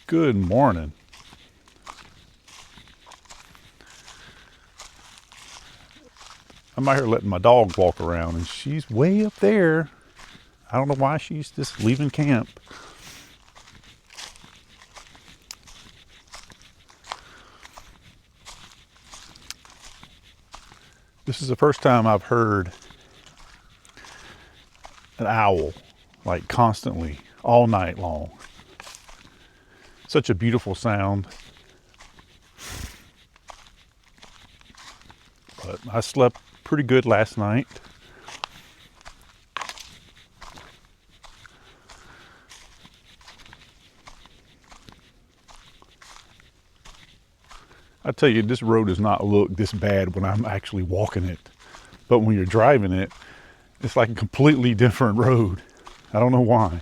Good morning. I'm out here letting my dog walk around, and she's way up there. I don't know why she's just leaving camp. This is the first time I've heard an owl, like constantly, all night long. Such a beautiful sound. But I slept pretty good last night. I tell you, this road does not look this bad when I'm actually walking it. But when you're driving it, it's like a completely different road. I don't know why.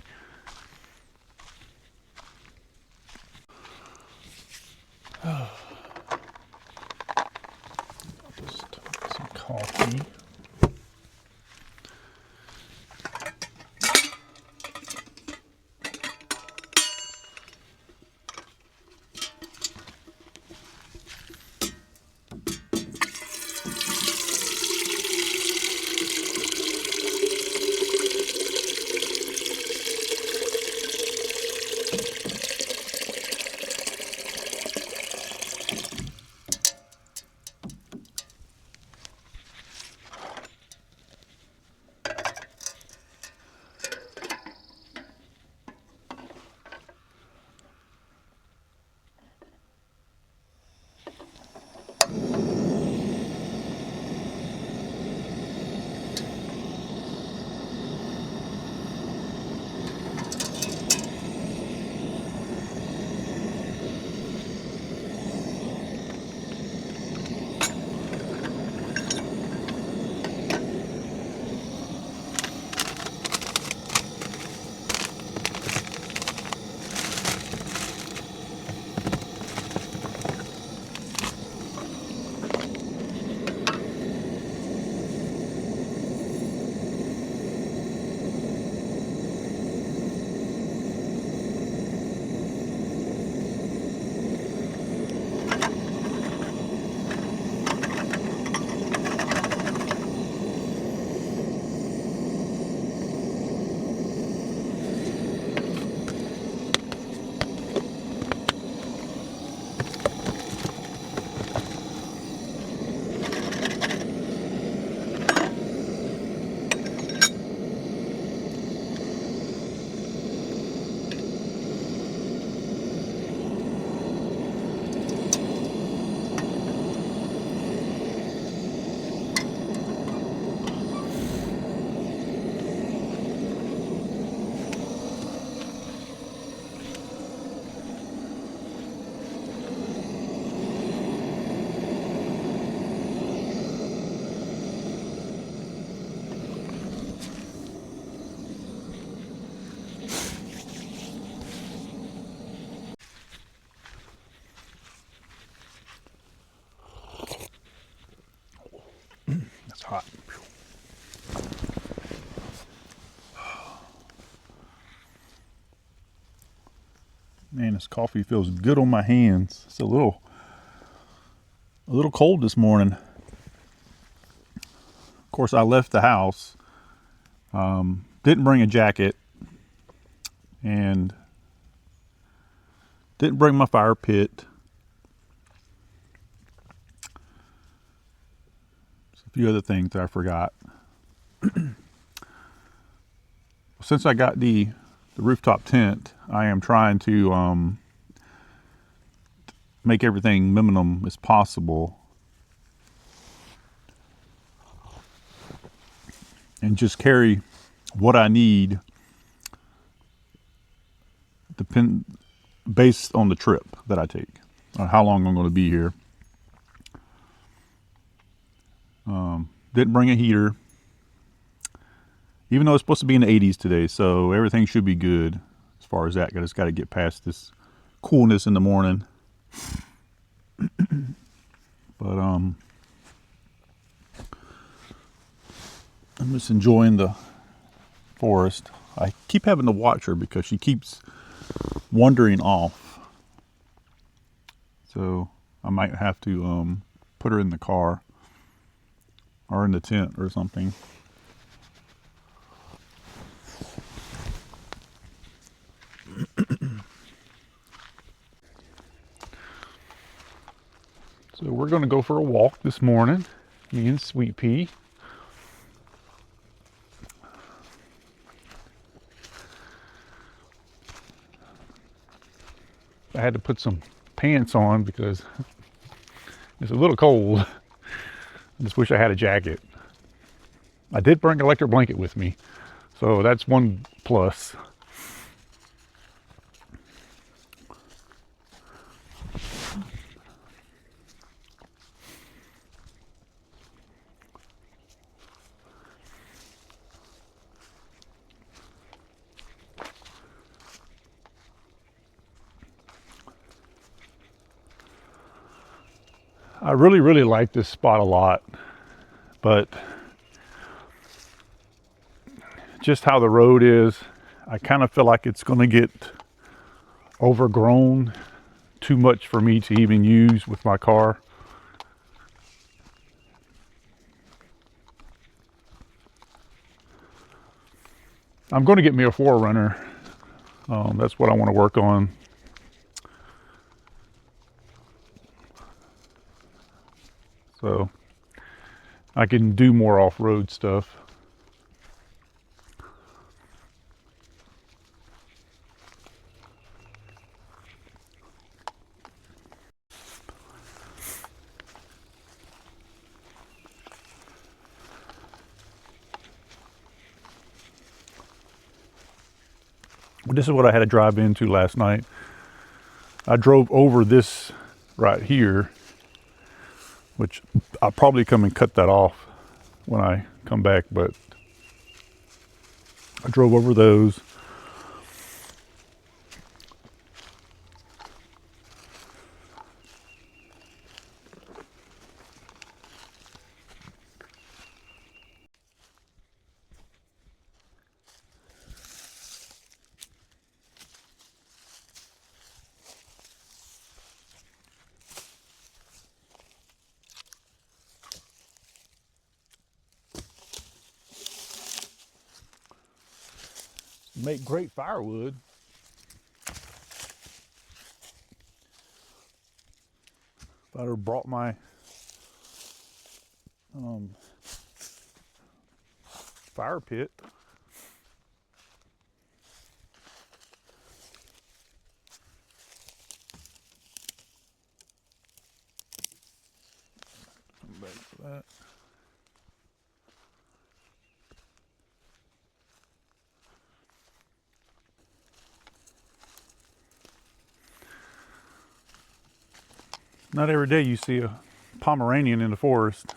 Just some coffee. It's hot. Man, this coffee feels good on my hands. It's a little cold this morning. Of course, I left the house, didn't bring a jacket, and didn't bring my fire pit. A few other things that I forgot. Since I got the rooftop tent, I am trying to make everything minimum as possible, and just carry what I need based on the trip that I take, or how long I'm going to be here. Didn't bring a heater, even though it's supposed to be in the 80s today, so everything should be good as far as that. I just got to get past this coolness in the morning. But I'm just enjoying the forest. I keep having to watch her because she keeps wandering off. So I might have to put her in the car or in the tent or something. So we're going to go for a walk this morning, me and Sweet Pea. I had to put some pants on because it's a little cold. I just wish I had a jacket. I did bring an electric blanket with me, so that's one plus. I really like this spot a lot, but just how the road is, I kind of feel like it's going to get overgrown, too much for me to even use with my car. I'm going to get me a 4Runner. That's what I want to work on. So I can do more off-road stuff. This is what I had to drive into last night. I drove over this right here, which I'll probably come and cut that off when I come back, but I drove over those. Make great firewood. If I'd have brought my fire pit. Come back for that. Not every day you see a Pomeranian in the forest.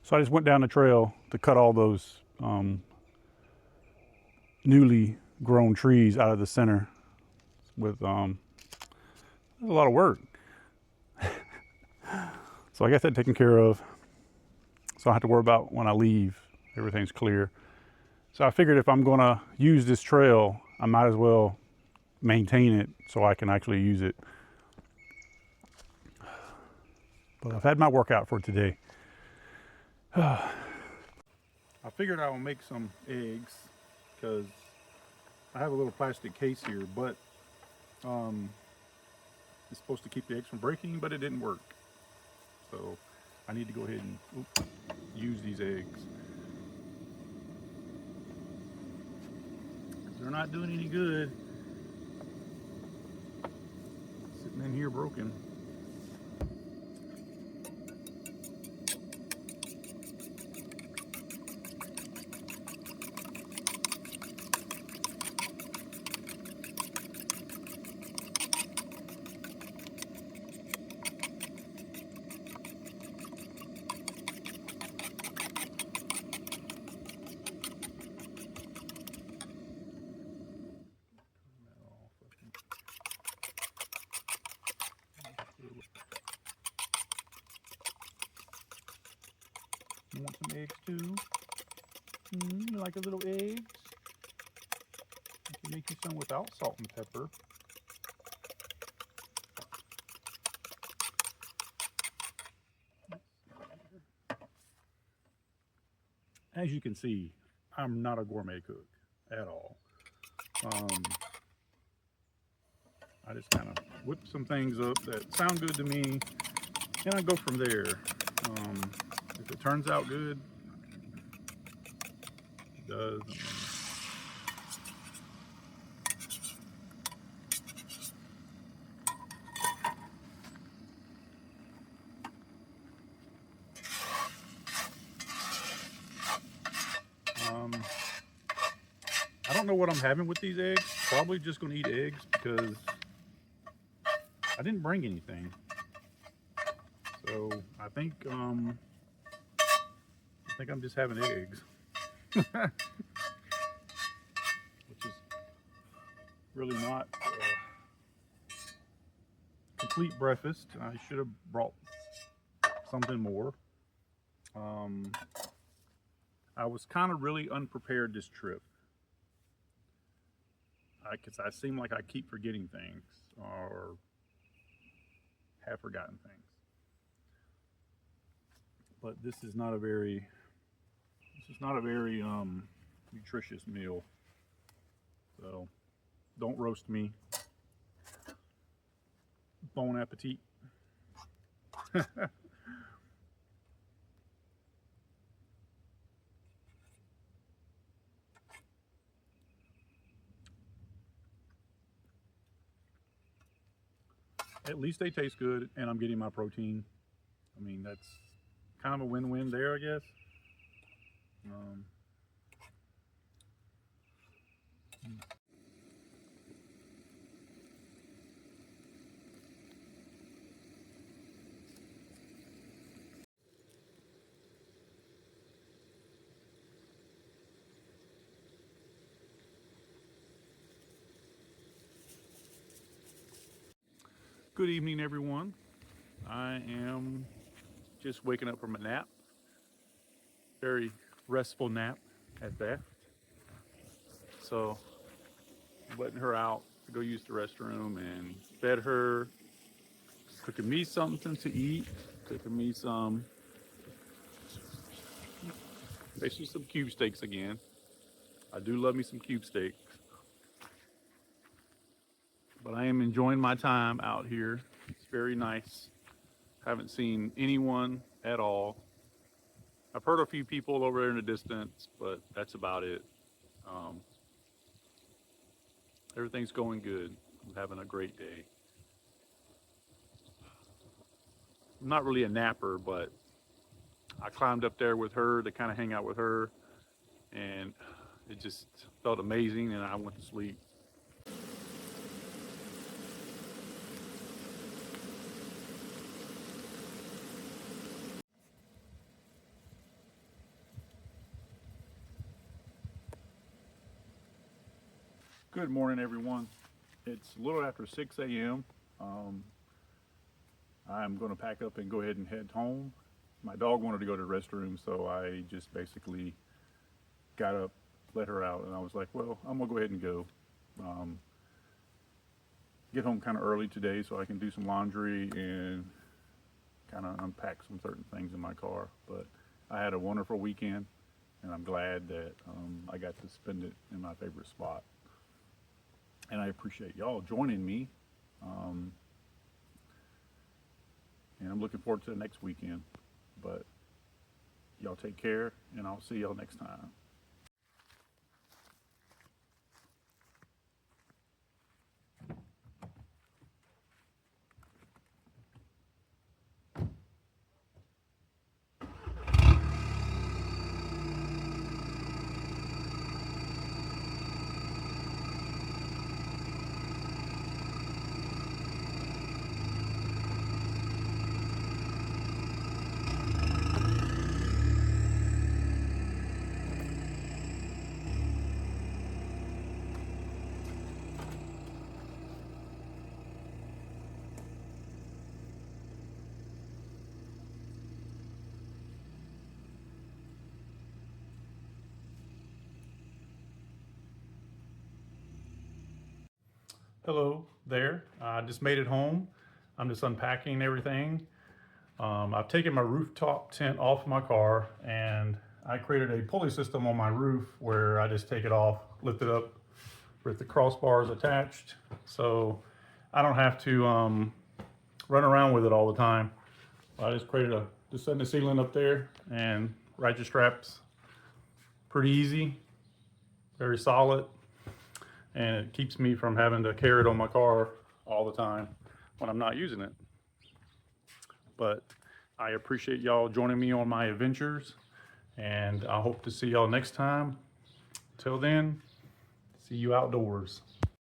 So I just went down the trail to cut all those newly grown trees out of the center with a lot of work. So I got that taken care of. So I don't have to worry about when I leave, everything's clear. So I figured if I'm gonna use this trail, I might as well maintain it so I can actually use it. But I've had my workout for today. I figured I would make some eggs because I have a little plastic case here, but it's supposed to keep the eggs from breaking, but it didn't work. So I need to go ahead and use these eggs. They're not doing any good. Sitting in here broken. You want some eggs too? You like a little eggs? I can make you some without salt and pepper. As you can see, I'm not a gourmet cook at all. I just kind of whip some things up that sound good to me, and I go from there. If it turns out good, it does. I don't know what I'm having with these eggs. Probably just gonna eat eggs because I didn't bring anything. So I think I'm just having eggs, which is really not complete breakfast. I should have brought something more. I was kind of really unprepared this trip. Because I seem like I keep forgetting things or have forgotten things. But this is not a very nutritious meal. So don't roast me. Bon appetit. At least they taste good, and I'm getting my protein. I mean, that's kind of a win-win there, I guess. Good evening, everyone. I am just waking up from a nap. Very restful nap at that. So letting her out to go use the restroom and fed her, cooking me something to eat, cooking me basically some cube steaks again. I do love me some cube steaks. But I am enjoying my time out here. It's very nice. Haven't seen anyone at all. I've heard a few people over there in the distance, but that's about it. Um, Everything's going good. I'm having a great day. I'm not really a napper, but I climbed up there with her to kind of hang out with her, and it just felt amazing, and I went to sleep. Good morning, everyone. It's a little after 6 a.m. I'm going to pack up and go ahead and head home. My dog wanted to go to the restroom, so I just basically got up, let her out, and I was like, well, I'm going to go ahead and go. Get home kind of early today so I can do some laundry and kind of unpack some certain things in my car. But I had a wonderful weekend, and I'm glad that I got to spend it in my favorite spot. And I appreciate y'all joining me. And I'm looking forward to the next weekend. But y'all take care, and I'll see y'all next time. Hello there. I just made it home. I'm just unpacking everything. I've taken my rooftop tent off my car, and I created a pulley system on my roof where I just take it off, lift it up with the crossbars attached, so I don't have to run around with it all the time. I just created just setting the ceiling up there and ratchet straps. Pretty easy, very solid, and it keeps me from having to carry it on my car all the time when I'm not using it. But I appreciate y'all joining me on my adventures, and I hope to see y'all next time. Till then, see you outdoors.